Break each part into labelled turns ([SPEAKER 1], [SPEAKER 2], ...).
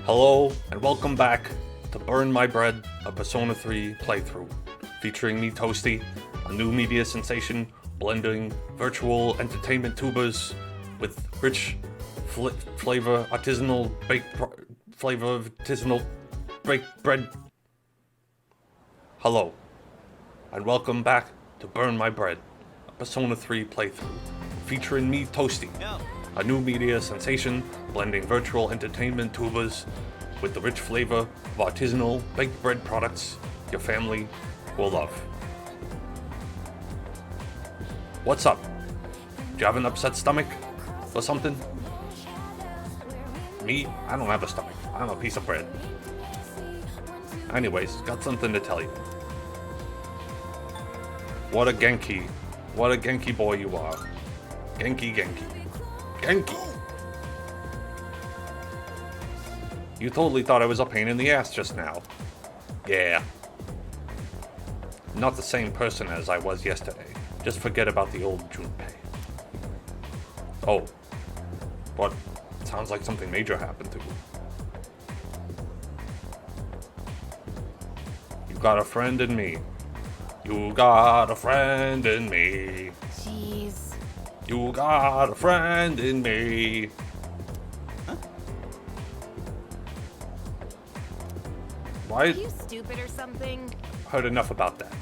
[SPEAKER 1] Hello, and welcome back to Burn My Bread, a Persona 3 playthrough, featuring me, Toastie, a new media sensation blending virtual entertainment tubers with rich flavor artisanal baked bread. Hello, and welcome back to Burn My Bread, a Persona 3 playthrough, featuring me, Toastie, a new media sensation blending virtual entertainment tubers with the rich flavor of artisanal baked bread products your family will love. What's up? Do you have an upset stomach or something? Me? I don't have a stomach. I'm a piece of bread. Anyways, got something to tell you. What a Genki boy you are. Genki. You totally thought I was a pain in the ass just now. Yeah. Not the same person as I was yesterday. Just forget about the old Junpei. Oh. What? Sounds like something major happened to you. You got a friend in me. You got a friend in me.
[SPEAKER 2] Jeez.
[SPEAKER 1] You got a friend in me.
[SPEAKER 2] Huh?
[SPEAKER 1] Why?
[SPEAKER 2] Are you stupid or something?
[SPEAKER 1] Heard enough about that.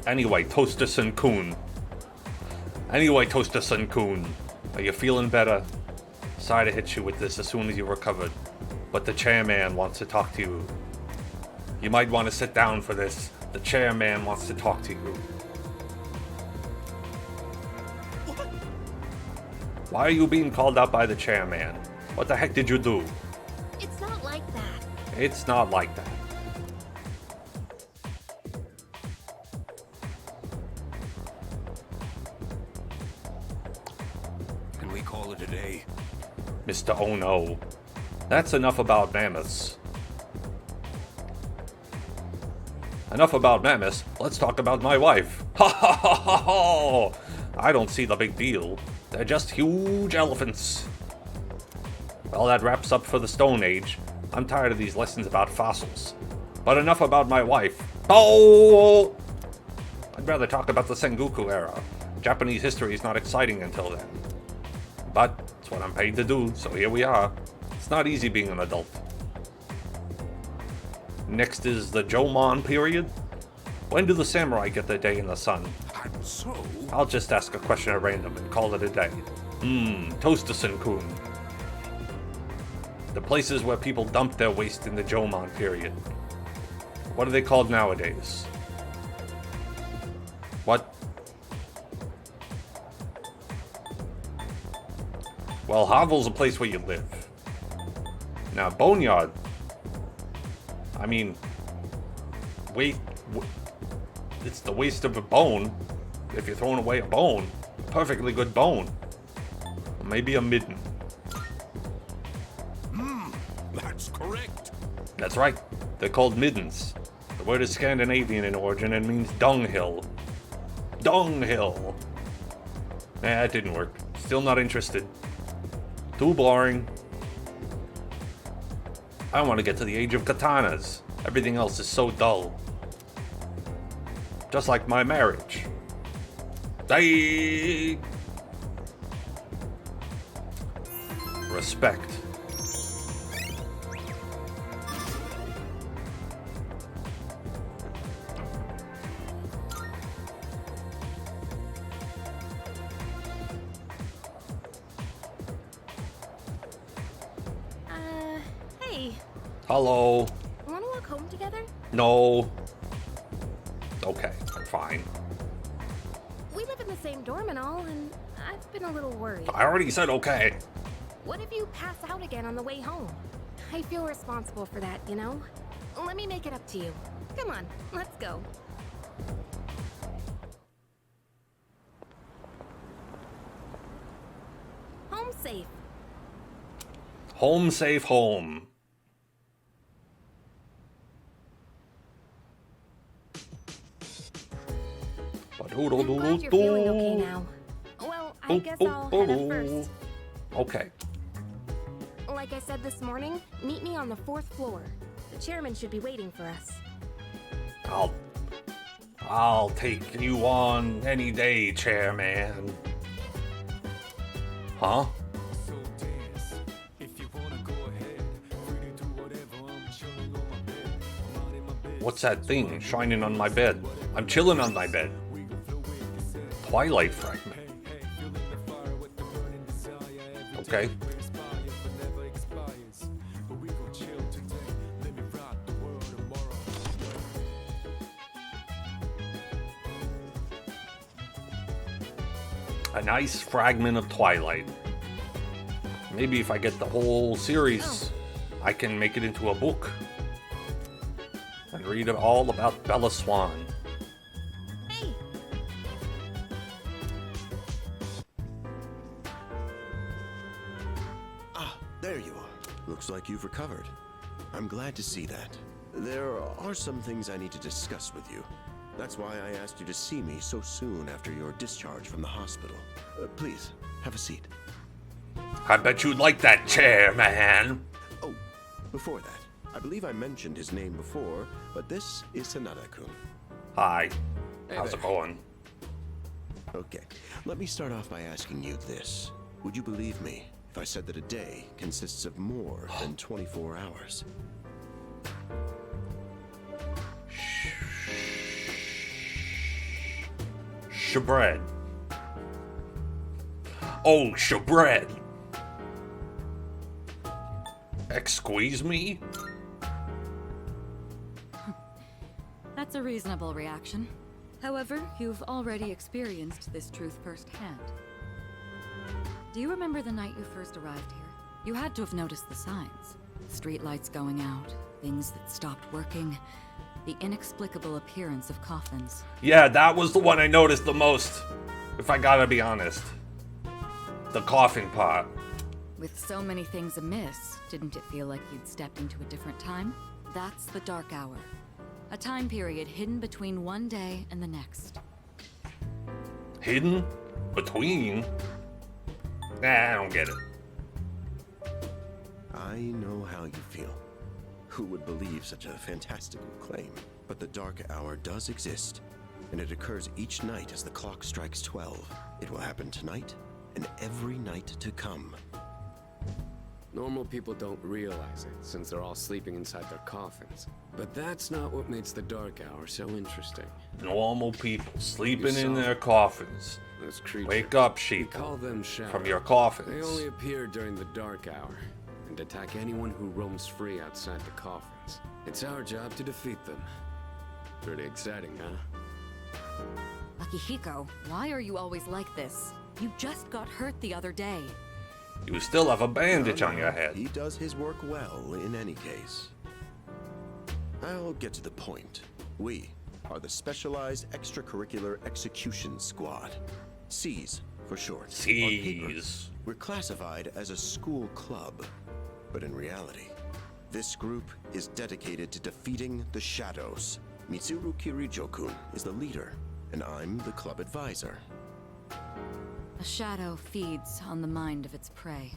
[SPEAKER 1] Anyway, Toaster-san-kun. Are you feeling better? Sorry to hit you with this as soon as you recovered, but the chairman wants to talk to you. You might want to sit down for this. The chairman wants to talk to you.
[SPEAKER 2] What?
[SPEAKER 1] Why are you being called out by the chairman? What the heck did you do?
[SPEAKER 2] It's not like that.
[SPEAKER 1] It's not like that.
[SPEAKER 3] Can we call it a day?
[SPEAKER 1] Mr. Oh no. That's enough about mammoths. Enough about mammoths, let's talk about my wife. Ha ha ha ha ha! I don't see the big deal. They're just huge elephants. Well, that wraps up for the Stone Age. I'm tired of these lessons about fossils. But enough about my wife. Oh! I'd rather talk about the Sengoku era. Japanese history is not exciting until then. But it's what I'm paid to do, so here we are. It's not easy being an adult. Next is the Jomon period. When do the samurai get their day in the sun?
[SPEAKER 3] I'm so...
[SPEAKER 1] I'll just ask a question at random and call it a day. Toaster-san-kun. The places where people dump their waste in the Jomon period. What are they called nowadays? What? Well, hovel's a place where you live. Now, boneyard... I mean, it's the waste of a bone. If you're throwing away a bone, a perfectly good bone. Or maybe a midden.
[SPEAKER 3] That's correct.
[SPEAKER 1] That's right. They're called middens. The word is Scandinavian in origin and means dunghill. Dunghill. Nah, it didn't work. Still not interested. Too boring. I want to get to the age of katanas. Everything else is so dull. Just like my marriage. Hey! Respect.
[SPEAKER 2] Hey.
[SPEAKER 1] Hello.
[SPEAKER 2] Wanna walk home together?
[SPEAKER 1] No. Okay, I'm fine.
[SPEAKER 2] We live in the same dorm and all, and I've been a little worried.
[SPEAKER 1] I already said okay.
[SPEAKER 2] What if you pass out again on the way home? I feel responsible for that, you know? Let me make it up to you. Come on, let's go. Home safe.
[SPEAKER 1] Home safe home.
[SPEAKER 2] I'm glad you're feeling okay now. Well, I guess I'll head up first.
[SPEAKER 1] Okay.
[SPEAKER 2] like I said this morning, meet me on the 4th floor. The chairman should be waiting for us.
[SPEAKER 1] I'll take you on any day, chairman. Huh?
[SPEAKER 3] So dance. If you wanna go ahead, free to do whatever. I'm chilling on my bed. I'm in my bed.
[SPEAKER 1] What's that thing shining on my bed? I'm chilling on my bed.
[SPEAKER 3] We gon' flow with the sun.
[SPEAKER 1] Twilight fragment.
[SPEAKER 3] Hey, feeling the fire with the burning desire. Every
[SPEAKER 1] Okay.
[SPEAKER 3] day inspires but never expires. But we gon' chill today. Let me rock the world tomorrow.
[SPEAKER 1] A nice fragment of Twilight. Maybe if I get the whole series, I can make it into a book. And read all about Bella Swan.
[SPEAKER 2] Hey!
[SPEAKER 4] Ah, there you are. Looks like you've recovered. I'm glad to see that. There are some things I need to discuss with you. That's why I asked you to see me so soon after your discharge from the hospital. Please, have a seat.
[SPEAKER 1] I bet you'd like that chair, man.
[SPEAKER 4] Oh, before that, I believe I mentioned his name before, but this is Sanada-kun.
[SPEAKER 1] Hi.
[SPEAKER 3] Hey
[SPEAKER 1] How's it
[SPEAKER 3] there.
[SPEAKER 1] going?
[SPEAKER 4] Okay, let me start off by asking you this. Would you believe me if I said that a day consists of more than 24 hours?
[SPEAKER 1] Shabread. Oh, shabread. Excuse me?
[SPEAKER 5] That's a reasonable reaction. However, you've already experienced this truth firsthand. Do you remember the night you first arrived here? You had to have noticed the signs. Streetlights going out, things that stopped working, the inexplicable appearance of coffins.
[SPEAKER 1] Yeah, that was the one I noticed the most, if I gotta be honest. The coffin part.
[SPEAKER 5] With so many things amiss, didn't it feel like you'd stepped into a different time? That's the Dark Hour. A time period hidden between one day and the next.
[SPEAKER 1] Hidden? Between? Nah, I don't get it.
[SPEAKER 4] I know how you feel. Who would believe such a fantastical claim? But the Dark Hour does exist, and it occurs each night as the clock strikes 12. It will happen tonight and every night to come.
[SPEAKER 6] Normal people don't realize it, since they're all sleeping inside their coffins. But that's not what makes the Dark Hour so interesting.
[SPEAKER 1] Normal people sleeping
[SPEAKER 6] You
[SPEAKER 1] in
[SPEAKER 6] saw
[SPEAKER 1] their
[SPEAKER 6] it.
[SPEAKER 1] coffins.
[SPEAKER 6] Those creatures.
[SPEAKER 1] Wake up,
[SPEAKER 6] We
[SPEAKER 1] sheep.
[SPEAKER 6] call them shadows.
[SPEAKER 1] From your
[SPEAKER 6] They
[SPEAKER 1] coffins.
[SPEAKER 6] only appear during the Dark Hour, and attack anyone who roams free outside the coffins. It's our job to defeat them. Pretty exciting, huh?
[SPEAKER 5] Akihiko, why are you always like this? You just got hurt the other day.
[SPEAKER 1] You still have a bandage on your head.
[SPEAKER 4] He does his work well in any case. I'll get to the point. We are the Specialized Extracurricular Execution Squad. SEAS for short. On paper,
[SPEAKER 1] Seas.
[SPEAKER 4] we're classified as a school club, but in reality, this group is dedicated to defeating the shadows. Mitsuru Kirijo-kun is the leader, and I'm the club advisor.
[SPEAKER 5] A shadow feeds on the mind of its prey.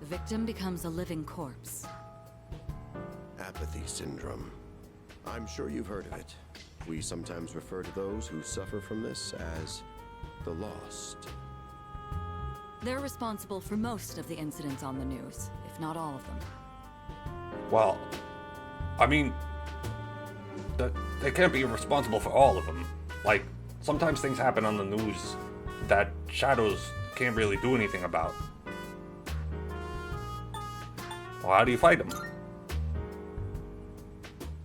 [SPEAKER 5] The victim becomes a living corpse.
[SPEAKER 4] Apathy syndrome. I'm sure you've heard of it. We sometimes refer to those who suffer from this as the lost.
[SPEAKER 5] They're responsible for most of the incidents on the news, if not all of them.
[SPEAKER 1] Well, I mean, they can't be responsible for all of them. Like, sometimes things happen on the news that shadows can't really do anything about. Well, how do you fight them?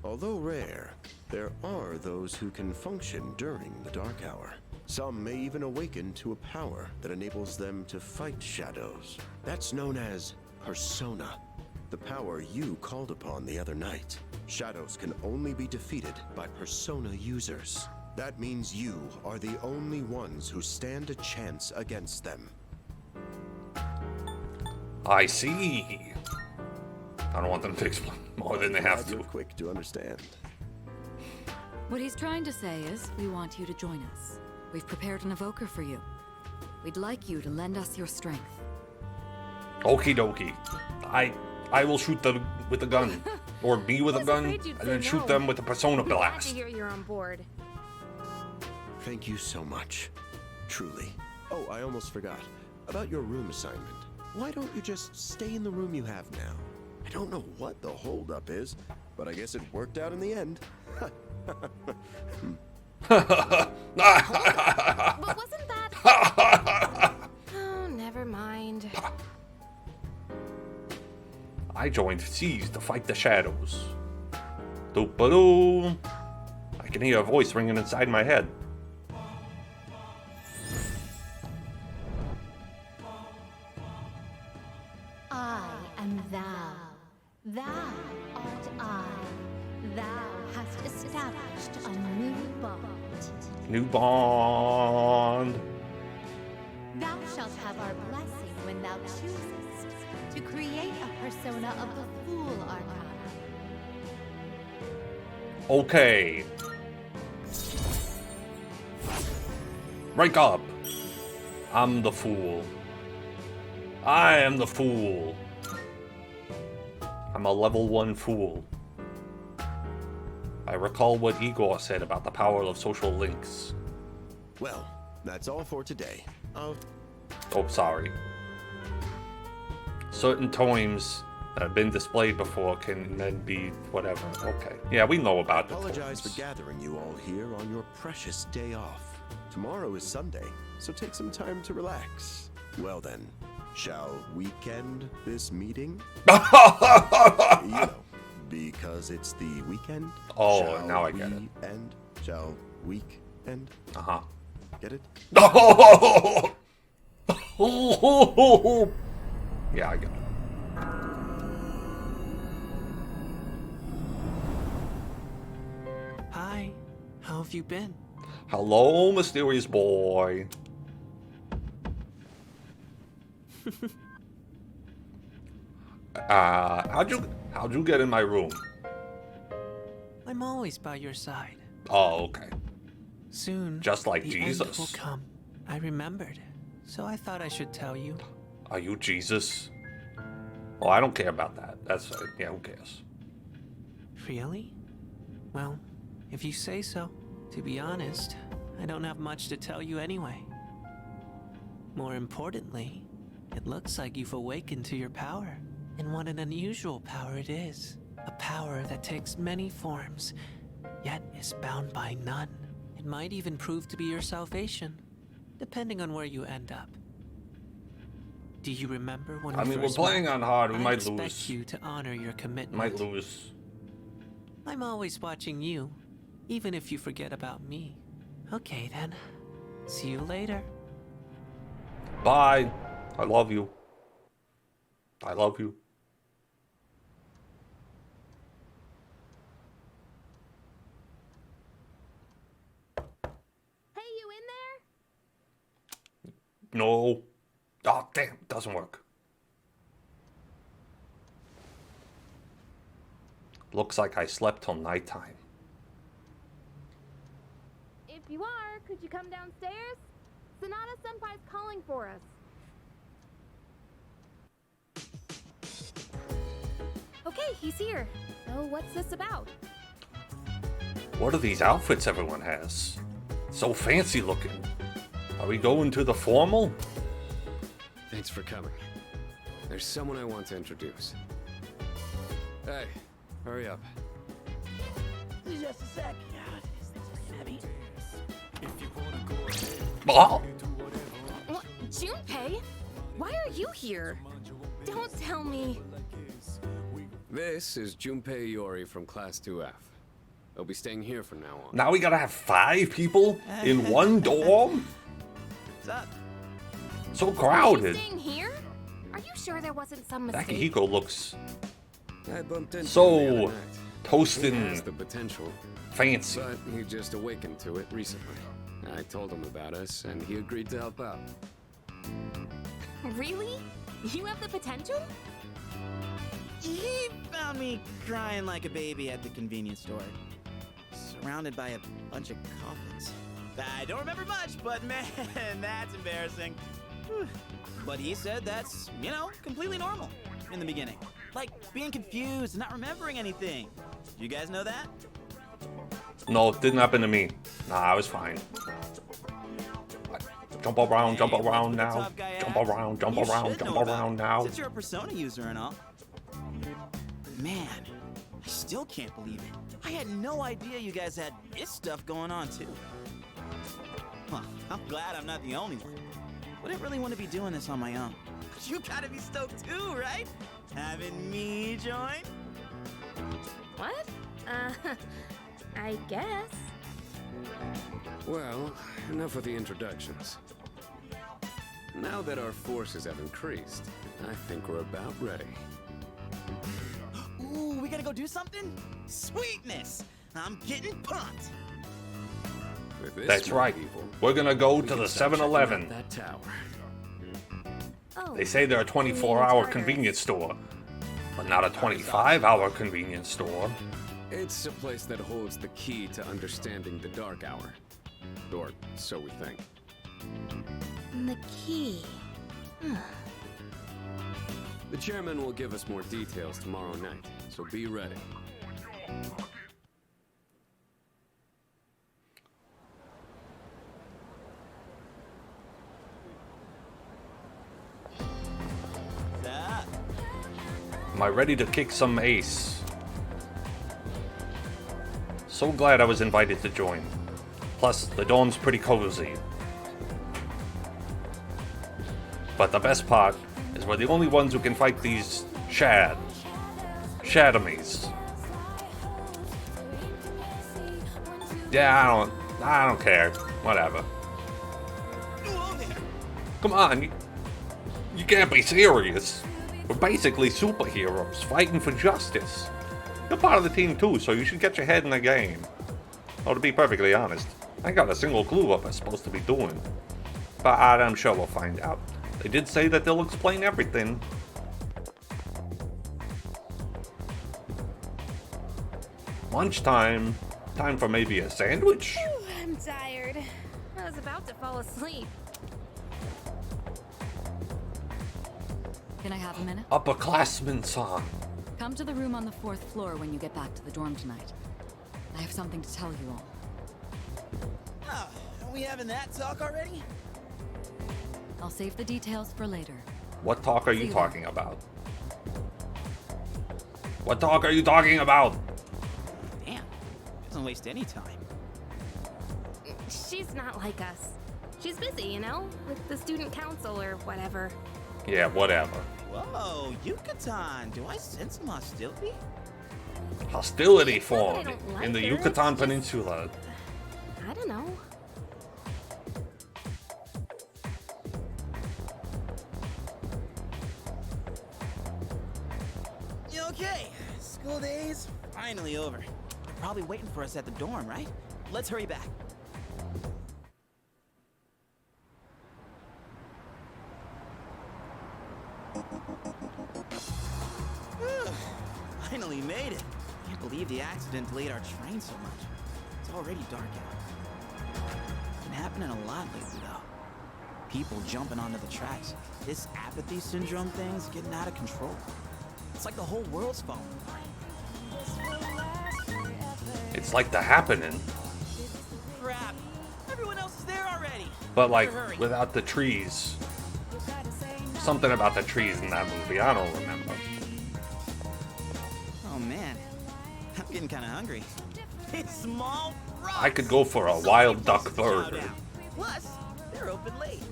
[SPEAKER 4] Although rare, there are those who can function during the Dark Hour. Some may even awaken to a power that enables them to fight shadows. That's known as persona, the power you called upon the other night. Shadows can only be defeated by persona users. That means you are the only ones who stand a chance against them.
[SPEAKER 1] I see. I don't want them to explain more than they have
[SPEAKER 4] Glad you're
[SPEAKER 1] to.
[SPEAKER 4] quick to understand.
[SPEAKER 5] What he's trying to say is, we want you to join us. We've prepared an evoker for you. We'd like you to lend us your strength.
[SPEAKER 1] Okie dokie. I will shoot them with a gun. Or me with a
[SPEAKER 2] Was
[SPEAKER 1] gun,
[SPEAKER 2] afraid you'd
[SPEAKER 1] and
[SPEAKER 2] say
[SPEAKER 1] then shoot
[SPEAKER 2] no.
[SPEAKER 1] them with a persona
[SPEAKER 2] Glad to
[SPEAKER 1] blast.
[SPEAKER 2] hear you're on board.
[SPEAKER 4] Thank you so much. Truly. Oh, I almost forgot. About your room assignment. Why don't you just stay in the room you have now? I don't know what the holdup is, but I guess it worked out in the end.
[SPEAKER 2] But wasn't that... Oh, never mind.
[SPEAKER 1] I joined Seas to fight the shadows. Doop-a-doo. I can hear a voice ringing inside my head.
[SPEAKER 7] I am thou. Thou art I. Thou hast established a new bond.
[SPEAKER 1] New bond.
[SPEAKER 7] Thou shalt have our blessing when thou choosest to create a persona of the Fool Arcana.
[SPEAKER 1] Okay. Rank up. I'm the fool. I am the fool. I'm a level 1 fool. I recall what Igor said about the power of social links.
[SPEAKER 4] Well, that's all for today.
[SPEAKER 1] Oh, sorry. Certain tomes that have been displayed before can then be whatever. Okay. Yeah, we know about the
[SPEAKER 4] Apologize
[SPEAKER 1] tomes.
[SPEAKER 4] for gathering you all here on your precious day off. Tomorrow is Sunday, so take some time to relax. Well then, shall weekend this meeting? You know, because it's the weekend.
[SPEAKER 1] Oh,
[SPEAKER 4] shall
[SPEAKER 1] now I get it.
[SPEAKER 4] we end? Shall week end?
[SPEAKER 1] Uh-huh.
[SPEAKER 4] Get it?
[SPEAKER 1] Yeah, I get it.
[SPEAKER 8] Hi, how have you been?
[SPEAKER 1] Hello, mysterious boy. How'd you get in my room?
[SPEAKER 8] I'm always by your side.
[SPEAKER 1] Oh, okay.
[SPEAKER 8] Soon,
[SPEAKER 1] Just like
[SPEAKER 8] the
[SPEAKER 1] Jesus.
[SPEAKER 8] end will come. I remembered, so I thought I should tell you.
[SPEAKER 1] Are you Jesus? Oh, I don't care about that. That's yeah, who cares?
[SPEAKER 8] Really? Well, if you say so. To be honest, I don't have much to tell you anyway. More importantly, it looks like you've awakened to your power. And what an unusual power it is. A power that takes many forms, yet is bound by none. It might even prove to be your salvation, depending on where you end up. Do you remember when
[SPEAKER 1] I
[SPEAKER 8] we
[SPEAKER 1] mean, we're
[SPEAKER 8] first
[SPEAKER 1] playing
[SPEAKER 8] met?
[SPEAKER 1] on hard. We
[SPEAKER 8] I
[SPEAKER 1] might
[SPEAKER 8] expect
[SPEAKER 1] lose.
[SPEAKER 8] you to honor your commitment.
[SPEAKER 1] Might lose.
[SPEAKER 8] I'm always watching you, even if you forget about me. Okay then. See you later.
[SPEAKER 1] Bye. I love you. I love you.
[SPEAKER 2] Hey, you in there?
[SPEAKER 1] No. Oh, damn. Doesn't work. Looks like I slept till nighttime.
[SPEAKER 2] If you are, could you come downstairs? Sonata Senpai's calling for us. Okay, he's here. So what's this about?
[SPEAKER 1] What are these outfits everyone has? So fancy looking. Are we going to the formal?
[SPEAKER 6] Thanks for coming. There's someone I want to introduce. Hey, hurry up.
[SPEAKER 8] Just a sec. God, this thing's heavy.
[SPEAKER 1] Oh,
[SPEAKER 2] What? Junpei? Why are you here? Don't tell me.
[SPEAKER 6] This is Junpei Iori from Class 2F. He'll be staying here from now on.
[SPEAKER 1] now we gotta have 5 people in one dorm?
[SPEAKER 8] What's up?
[SPEAKER 1] So
[SPEAKER 2] Are you
[SPEAKER 1] crowded.
[SPEAKER 2] staying here? Are you sure there wasn't some mistake?
[SPEAKER 1] Akihiko looks
[SPEAKER 6] I bumped into
[SPEAKER 1] So,
[SPEAKER 6] him the other night. He
[SPEAKER 1] toasting
[SPEAKER 6] has the potential,
[SPEAKER 1] fancy.
[SPEAKER 6] but he just awakened to it recently. I told him about us, and he agreed to help out.
[SPEAKER 2] Really? You have the potential?
[SPEAKER 9] He found me crying like a baby at the convenience store, surrounded by a bunch of coffins. I don't remember much, but man, that's embarrassing. But he said that's, you know, completely normal in the beginning. Like being confused and not remembering anything. You guys know that?
[SPEAKER 1] No, it didn't happen to me. Nah, I was fine. Jump around
[SPEAKER 9] Hey, what's
[SPEAKER 1] now.
[SPEAKER 9] with the tough guy
[SPEAKER 1] Jump
[SPEAKER 9] act?
[SPEAKER 1] around, jump
[SPEAKER 9] You
[SPEAKER 1] around,
[SPEAKER 9] should
[SPEAKER 1] jump
[SPEAKER 9] know about
[SPEAKER 1] around
[SPEAKER 9] it,
[SPEAKER 1] now.
[SPEAKER 9] Since you're a Persona user and all. Man, I still can't believe it. I had no idea you guys had this stuff going on too. Well, I'm glad I'm not the only one. Wouldn't really want to be doing this on my own. But you gotta be stoked too, right? Having me join?
[SPEAKER 2] What? I guess.
[SPEAKER 6] Well, enough of the introductions. Now that our forces have increased, I think we're about ready.
[SPEAKER 9] Ooh, we gotta go do something? Sweetness! I'm getting pumped!
[SPEAKER 6] With this
[SPEAKER 1] That's right.
[SPEAKER 6] evil,
[SPEAKER 1] We're gonna go
[SPEAKER 6] we
[SPEAKER 1] to
[SPEAKER 6] can
[SPEAKER 1] the
[SPEAKER 6] start checking out
[SPEAKER 1] 7-Eleven.
[SPEAKER 6] that tower.
[SPEAKER 2] Oh.
[SPEAKER 1] They say they're a 24-hour convenience store, but not a 25-hour convenience store.
[SPEAKER 6] It's a place that holds the key to understanding the Dark Hour. Or so we think.
[SPEAKER 2] The key.
[SPEAKER 6] The chairman will give us more details tomorrow night, so be ready.
[SPEAKER 9] Ah,
[SPEAKER 1] Am I ready to kick some ace? So glad I was invited to join. Plus, the dorm's pretty cozy. But the best part is we're the only ones who can fight these shadomies. Yeah, I don't care. Whatever. Come on, you can't be serious. We're basically superheroes fighting for justice. You're part of the team too, so you should get your head in the game. Oh, to be perfectly honest, I ain't got a single clue what we're supposed to be doing. But I'm sure we'll find out. They did say that they'll explain everything. Lunchtime. Time for maybe a sandwich?
[SPEAKER 2] Whew, I'm tired. I was about to fall asleep.
[SPEAKER 5] Can I have a minute?
[SPEAKER 1] Upperclassman song.
[SPEAKER 5] Come to the room on the 4th floor when you get back to the dorm tonight. I have something to tell you all.
[SPEAKER 9] oh, are we having that talk already?
[SPEAKER 5] I'll save the details for later.
[SPEAKER 1] What talk are
[SPEAKER 5] See
[SPEAKER 1] you
[SPEAKER 5] you
[SPEAKER 1] talking about? What talk are you talking about?
[SPEAKER 9] Damn, doesn't waste any time.
[SPEAKER 2] She's not like us. She's busy, you know, with the student council or whatever.
[SPEAKER 1] Yeah, whatever.
[SPEAKER 9] Whoa, Yucatan, do I sense some hostility?
[SPEAKER 1] Hostility
[SPEAKER 2] It's not that I
[SPEAKER 1] formed
[SPEAKER 2] don't like
[SPEAKER 1] in the
[SPEAKER 2] her,
[SPEAKER 1] Yucatan
[SPEAKER 2] it's just-
[SPEAKER 1] Peninsula.
[SPEAKER 2] I don't know.
[SPEAKER 9] Okay, school day's finally over. They're probably waiting for us at the dorm, right? Let's hurry back. Finally made it. Can't believe the accident delayed our train so much. It's already dark out. It's been happening a lot lately, though. People jumping onto the tracks. This apathy syndrome thing's getting out of control. It's like the whole world's falling apart.
[SPEAKER 1] It's like the happening,
[SPEAKER 9] Crap! Everyone else is there already.
[SPEAKER 1] but like
[SPEAKER 9] Better hurry.
[SPEAKER 1] without the trees. Something about the trees in that movie, I don't remember.
[SPEAKER 9] Oh man, I'm getting kind of hungry. It's small rocks.
[SPEAKER 1] I could go for a
[SPEAKER 9] So
[SPEAKER 1] wild
[SPEAKER 9] many
[SPEAKER 1] duck
[SPEAKER 9] places to chow
[SPEAKER 1] burger.
[SPEAKER 9] down. Plus, they're open late.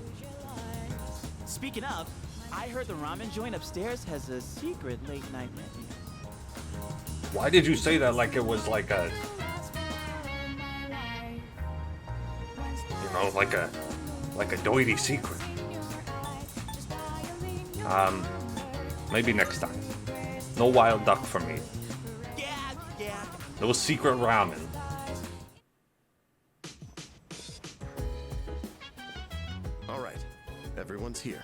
[SPEAKER 9] Speaking of, I heard the ramen joint upstairs has a secret late night menu.
[SPEAKER 1] Why did you say that like it was like a, you know, like a doity secret? Maybe next time. No wild duck for me.
[SPEAKER 9] Yeah.
[SPEAKER 1] No secret ramen.
[SPEAKER 4] All right, everyone's here.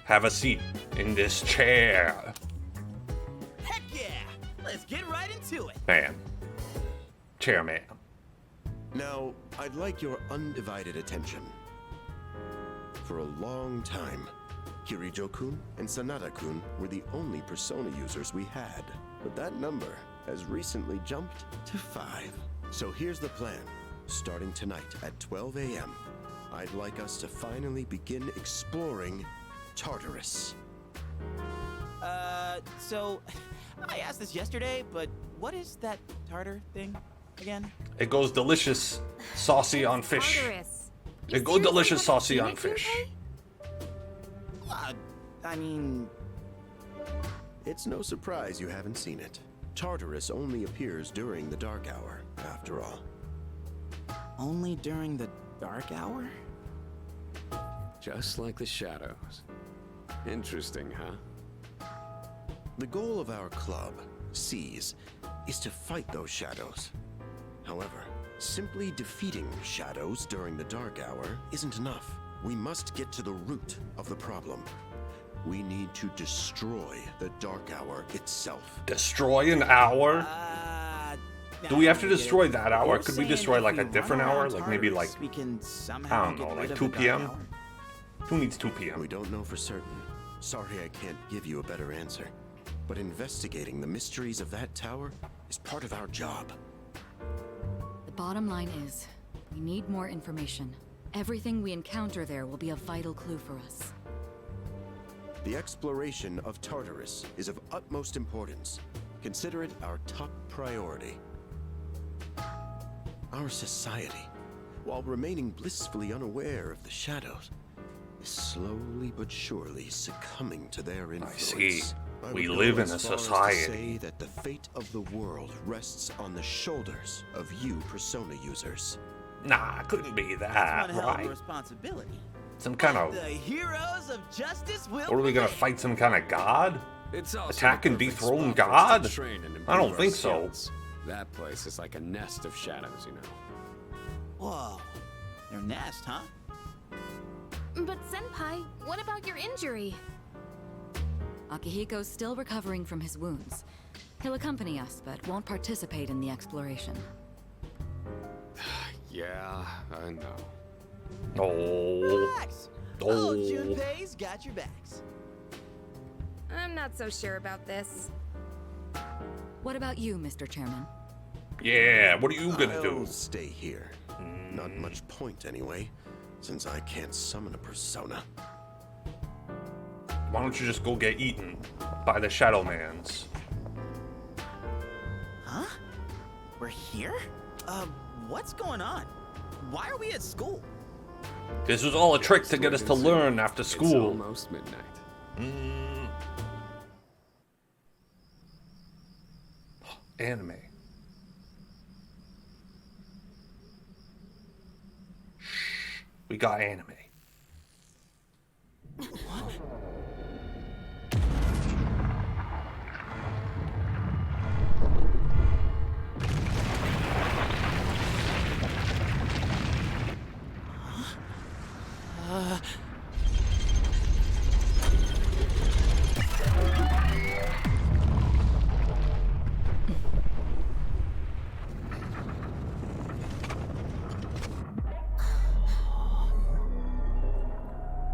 [SPEAKER 1] Have a seat in this chair.
[SPEAKER 9] Heck yeah! Let's get right into it.
[SPEAKER 1] Man. Chairman.
[SPEAKER 4] Now, I'd like your undivided attention. For a long time, Kirijo-kun and Sanada-kun were the only persona users we had, but that number has recently jumped to 5. So here's the plan. Starting tonight at 12 a.m., I'd like us to finally begin exploring Tartarus.
[SPEAKER 9] So I asked this yesterday, but what is that tartar thing again?
[SPEAKER 1] It goes delicious, saucy on fish.
[SPEAKER 2] Tartarus. You
[SPEAKER 1] It goes
[SPEAKER 2] seriously
[SPEAKER 1] delicious,
[SPEAKER 2] haven't
[SPEAKER 1] saucy
[SPEAKER 2] seen
[SPEAKER 1] on
[SPEAKER 2] it,
[SPEAKER 1] fish.
[SPEAKER 2] Junpei?
[SPEAKER 9] I mean,
[SPEAKER 4] It's no surprise you haven't seen it. Tartarus only appears during the dark hour, after all.
[SPEAKER 9] only during the dark hour?
[SPEAKER 6] Just like the shadows. Interesting, huh?
[SPEAKER 4] The goal of our club, Seize, is to fight those shadows. However, simply defeating shadows during the dark hour isn't enough. We must get to the root of the problem. We need to destroy the dark hour itself.
[SPEAKER 1] Destroy an hour? Do we have to destroy that hour?
[SPEAKER 9] You're
[SPEAKER 1] Could we
[SPEAKER 9] saying
[SPEAKER 1] destroy
[SPEAKER 9] if
[SPEAKER 1] like
[SPEAKER 9] we
[SPEAKER 1] a
[SPEAKER 9] run
[SPEAKER 1] different
[SPEAKER 9] around
[SPEAKER 1] hour? Like maybe
[SPEAKER 9] Tartarus,
[SPEAKER 1] like,
[SPEAKER 9] we can somehow
[SPEAKER 1] I don't
[SPEAKER 9] get
[SPEAKER 1] know,
[SPEAKER 9] rid
[SPEAKER 1] like
[SPEAKER 9] of
[SPEAKER 1] 2
[SPEAKER 9] the dark
[SPEAKER 1] p.m.?
[SPEAKER 9] hour?
[SPEAKER 1] Who needs 2 p.m.?
[SPEAKER 4] We don't know for certain. Sorry I can't give you a better answer. But investigating the mysteries of that tower is part of our job.
[SPEAKER 5] The bottom line is, we need more information. Everything we encounter there will be a vital clue for us.
[SPEAKER 4] The exploration of Tartarus is of utmost importance. Consider it our top priority. Our society, while remaining blissfully unaware of the shadows, is slowly but surely succumbing to their influence.
[SPEAKER 1] see.
[SPEAKER 4] I
[SPEAKER 1] We
[SPEAKER 4] would
[SPEAKER 1] live
[SPEAKER 4] go
[SPEAKER 1] in
[SPEAKER 4] as
[SPEAKER 1] a
[SPEAKER 4] far as to
[SPEAKER 1] society.
[SPEAKER 4] say that the fate of the world rests on the shoulders of you persona users.
[SPEAKER 1] Nah, couldn't be
[SPEAKER 9] That's
[SPEAKER 1] that,
[SPEAKER 9] one hell of a
[SPEAKER 1] right?
[SPEAKER 9] responsibility.
[SPEAKER 1] Some kind of...
[SPEAKER 9] The heroes of justice will
[SPEAKER 1] What are we gonna
[SPEAKER 9] prevail.
[SPEAKER 1] fight? Some kind of god?
[SPEAKER 6] It's also
[SPEAKER 1] Attack
[SPEAKER 6] the
[SPEAKER 1] and
[SPEAKER 6] perfect
[SPEAKER 1] dethrone
[SPEAKER 6] spot for us
[SPEAKER 1] God?
[SPEAKER 6] to train and
[SPEAKER 1] I don't
[SPEAKER 6] improve our
[SPEAKER 1] think so.
[SPEAKER 6] skills. That place is like a nest of shadows, you know.
[SPEAKER 9] Whoa. Their nest, huh?
[SPEAKER 2] But Senpai, what about your injury?
[SPEAKER 5] Akihiko's still recovering from his wounds. He'll accompany us, but won't participate in the exploration.
[SPEAKER 6] Yeah, I know.
[SPEAKER 1] Oh.
[SPEAKER 9] Relax. Oh,
[SPEAKER 1] Oh.
[SPEAKER 9] Junpei's got your backs.
[SPEAKER 2] I'm not so sure about this.
[SPEAKER 5] What about you, Mr. Chairman?
[SPEAKER 1] Yeah, what are you gonna
[SPEAKER 4] I'll
[SPEAKER 1] do?
[SPEAKER 4] stay here. Not much point anyway, since I can't summon a persona.
[SPEAKER 1] Why don't you just go get eaten by the Shadow Mans?
[SPEAKER 9] Huh? We're here? What's going on? Why are we at school?
[SPEAKER 1] This was all a trick to get us to learn after
[SPEAKER 6] It's
[SPEAKER 1] school.
[SPEAKER 6] almost midnight.
[SPEAKER 1] Anime. Shh. We got anime.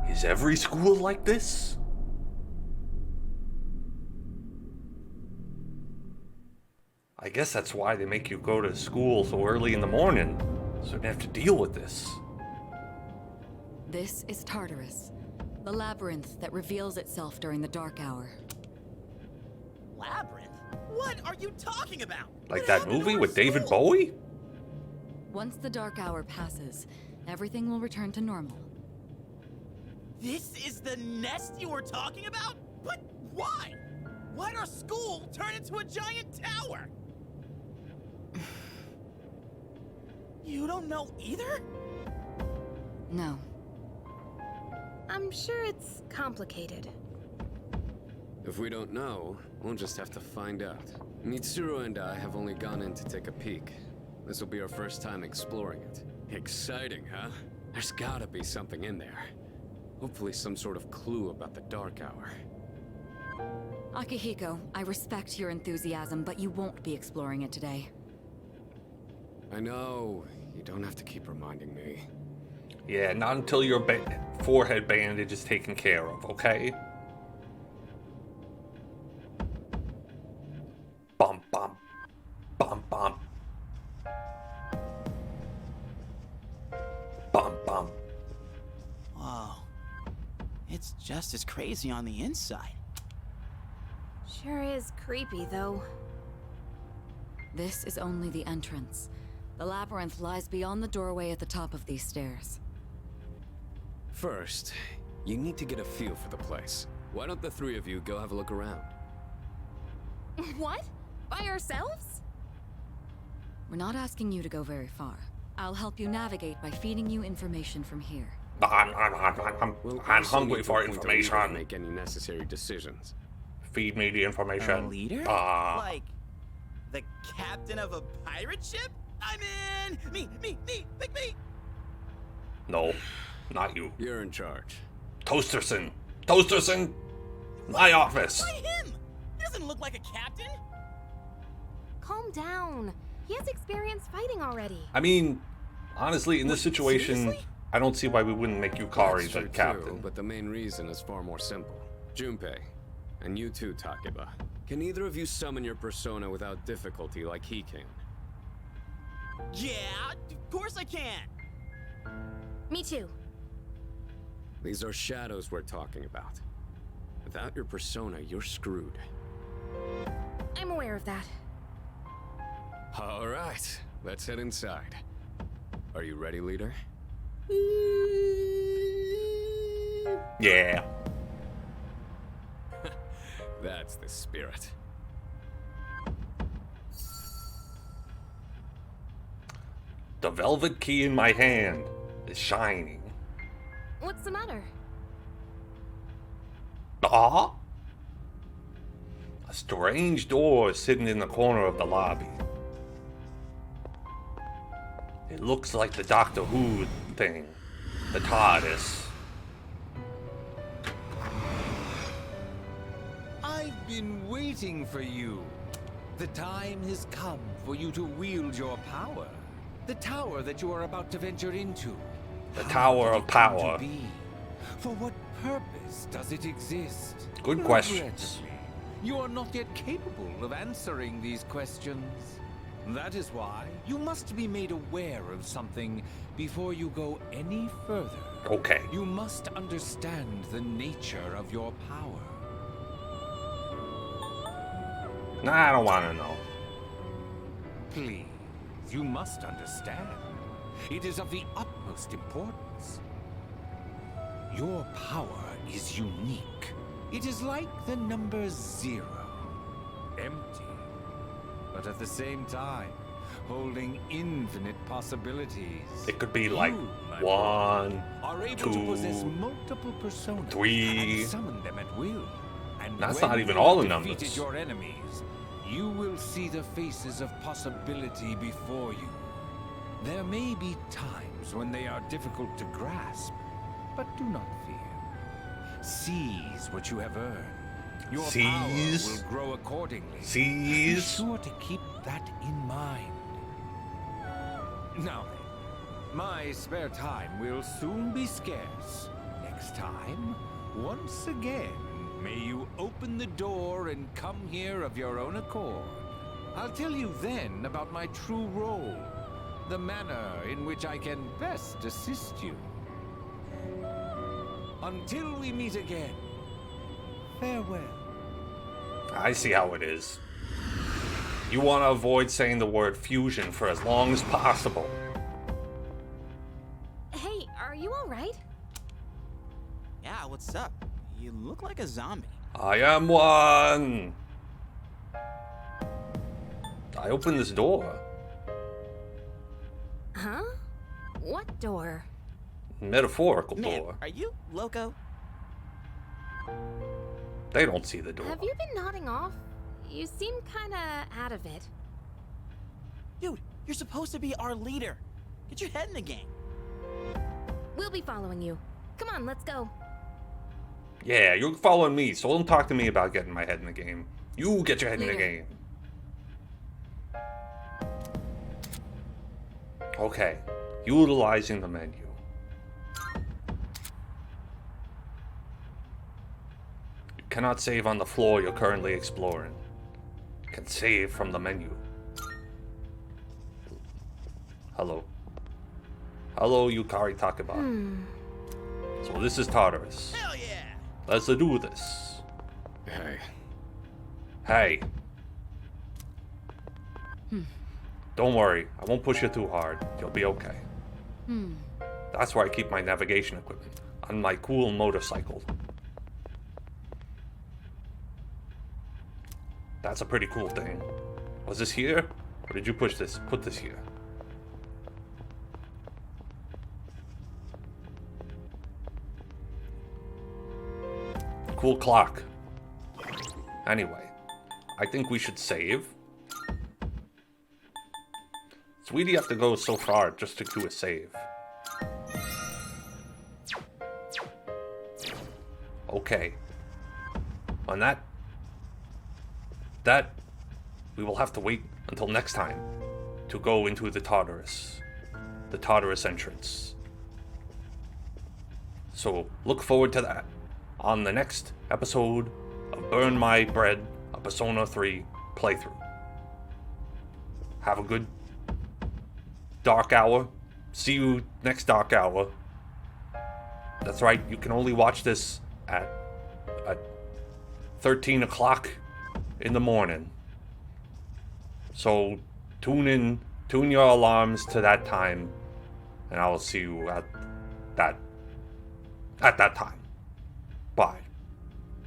[SPEAKER 1] Is every school like this? I guess that's why they make you go to school so early in the morning, so you don't have to deal with this.
[SPEAKER 5] This is Tartarus, the labyrinth that reveals itself during the dark hour.
[SPEAKER 9] Labyrinth? What are you talking about?
[SPEAKER 1] Like
[SPEAKER 9] What
[SPEAKER 1] that
[SPEAKER 9] happened to
[SPEAKER 1] movie
[SPEAKER 9] our
[SPEAKER 1] with David
[SPEAKER 9] school?
[SPEAKER 1] Bowie?
[SPEAKER 5] Once the dark hour passes, everything will return to normal.
[SPEAKER 9] This is the nest you were talking about? But why? Why'd our school turn into a giant tower? You don't know either?
[SPEAKER 5] No.
[SPEAKER 2] I'm sure it's complicated.
[SPEAKER 6] If we don't know, we'll just have to find out. Mitsuru and I have only gone in to take a peek. This will be our first time exploring it. Exciting, huh? There's gotta be something in there. Hopefully some sort of clue about the dark hour.
[SPEAKER 5] Akihiko, I respect your enthusiasm, but you won't be exploring it today.
[SPEAKER 6] I know, you don't have to keep reminding me.
[SPEAKER 1] Yeah, not until your forehead bandage is taken care of, okay? Bum bum. Bum bum. Bum bum.
[SPEAKER 9] Whoa. It's just as crazy on the inside.
[SPEAKER 2] Sure is creepy, though.
[SPEAKER 5] This is only the entrance. The labyrinth lies beyond the doorway at the top of these stairs.
[SPEAKER 6] First, you need to get a feel for the place. Why don't the three of you go have a look around?
[SPEAKER 2] What? By ourselves?
[SPEAKER 5] We're not asking you to go very far. I'll help you navigate by feeding you information from here.
[SPEAKER 1] I'm
[SPEAKER 6] We'll
[SPEAKER 1] I'm
[SPEAKER 6] also
[SPEAKER 1] hungry
[SPEAKER 6] need to
[SPEAKER 1] for
[SPEAKER 6] appoint a leader to
[SPEAKER 1] information.
[SPEAKER 6] make any necessary decisions.
[SPEAKER 1] Feed me the
[SPEAKER 9] A
[SPEAKER 1] information.
[SPEAKER 9] leader?
[SPEAKER 1] Ah.
[SPEAKER 9] Like, the captain of a pirate ship? I'm in! Me! Pick me!
[SPEAKER 1] No, not you.
[SPEAKER 6] You're in charge.
[SPEAKER 1] Toasterson! Toasterson! My office!
[SPEAKER 9] Why him? He doesn't look like a captain.
[SPEAKER 2] Calm down. He has experience fighting already.
[SPEAKER 1] I mean, honestly, in this situation,
[SPEAKER 9] seriously?
[SPEAKER 1] I don't see why we wouldn't make Yukari
[SPEAKER 6] That's
[SPEAKER 1] the
[SPEAKER 6] true
[SPEAKER 1] captain.
[SPEAKER 6] too, but the main reason is far more simple. Junpei, and you too, Takeba. Can either of you summon your persona without difficulty like he can?
[SPEAKER 9] Yeah, of course I can.
[SPEAKER 2] Me too.
[SPEAKER 6] These are shadows we're talking about. Without your persona, you're screwed.
[SPEAKER 2] I'm aware of that.
[SPEAKER 6] All right, let's head inside. Are you ready, leader?
[SPEAKER 1] Yeah.
[SPEAKER 6] That's the spirit.
[SPEAKER 1] The velvet key in my hand is shining.
[SPEAKER 2] What's the matter?
[SPEAKER 1] Ah? A strange door is sitting in the corner of the lobby. It looks like the Doctor Who thing. The TARDIS.
[SPEAKER 10] I've been waiting for you. The time has come for you to wield your power. The tower that you are about to venture into.
[SPEAKER 1] The
[SPEAKER 10] How
[SPEAKER 1] Tower
[SPEAKER 10] did
[SPEAKER 1] of
[SPEAKER 10] it come to
[SPEAKER 1] Power.
[SPEAKER 10] be? For what purpose does it exist?
[SPEAKER 1] Good questions.
[SPEAKER 10] Regrettably, you are not yet capable of answering these questions. That is why you must be made aware of something before you go any further.
[SPEAKER 1] Okay.
[SPEAKER 10] You must understand the nature of your power.
[SPEAKER 1] Nah, I don't want to know.
[SPEAKER 10] Please, you must understand. It is of the utmost importance. Your power is unique. It is like the number 0. Empty. But at the same time, holding infinite possibilities.
[SPEAKER 1] It could be like
[SPEAKER 10] You, my
[SPEAKER 1] 1,
[SPEAKER 10] boy, are able to possess
[SPEAKER 1] 2,
[SPEAKER 10] multiple personas
[SPEAKER 1] 3.
[SPEAKER 10] and summon them at will. And
[SPEAKER 1] That's
[SPEAKER 10] when
[SPEAKER 1] not even
[SPEAKER 10] you
[SPEAKER 1] all
[SPEAKER 10] have
[SPEAKER 1] the
[SPEAKER 10] defeated
[SPEAKER 1] numbers.
[SPEAKER 10] your enemies, you will see the faces of possibility before you. There may be times when they are difficult to grasp, but do not fear. Seize what you have earned. Your
[SPEAKER 1] Seize?
[SPEAKER 10] power will grow accordingly. Be
[SPEAKER 1] Seize?
[SPEAKER 10] sure to keep that in mind. Now then, my spare time will soon be scarce. Next time, once again, may you open the door and come here of your own accord. I'll tell you then about my true role, the manner in which I can best assist you. Until we meet again, farewell.
[SPEAKER 1] I see how it is. You want to avoid saying the word fusion for as long as possible.
[SPEAKER 2] Hey, are you alright?
[SPEAKER 9] Yeah, what's up? You look like a zombie.
[SPEAKER 1] I am one. I opened this door.
[SPEAKER 2] Huh? What door?
[SPEAKER 1] Metaphorical
[SPEAKER 9] Man,
[SPEAKER 1] door.
[SPEAKER 9] are you loco?
[SPEAKER 1] They don't see the door.
[SPEAKER 2] Have you been nodding off? You seem kinda out of it.
[SPEAKER 9] Dude, you're supposed to be our leader. Get your head in the game.
[SPEAKER 2] We'll be following you. Come on, let's go.
[SPEAKER 1] Yeah, you're following me, so don't talk to me about getting my head in the game. You get your head in the
[SPEAKER 5] Later.
[SPEAKER 1] game. Okay, utilizing the menu. cannot save on the floor you're currently exploring. You can save from the menu. Hello. Hello, Yukari Takeba. So this is Tartarus.
[SPEAKER 9] Hell yeah!
[SPEAKER 1] Let's do this.
[SPEAKER 6] Hey.
[SPEAKER 1] Hey. Don't worry, I won't push you too hard. You'll be okay. That's where I keep my navigation equipment. On my cool motorcycle. That's a pretty cool thing. Was this here? Or did you put this here? Cool clock. Anyway, I think we should save. So we'd have to go so far just to do a save. Okay. On that, we will have to wait until next time to go into the Tartarus entrance. So look forward to that on the next episode of Burn My Bread, a Persona 3 playthrough. Have a good dark hour. See you next dark hour. That's right, you can only watch this at 13 o'clock in the morning. So tune your alarms to that time, and I will see you at that time. Bye.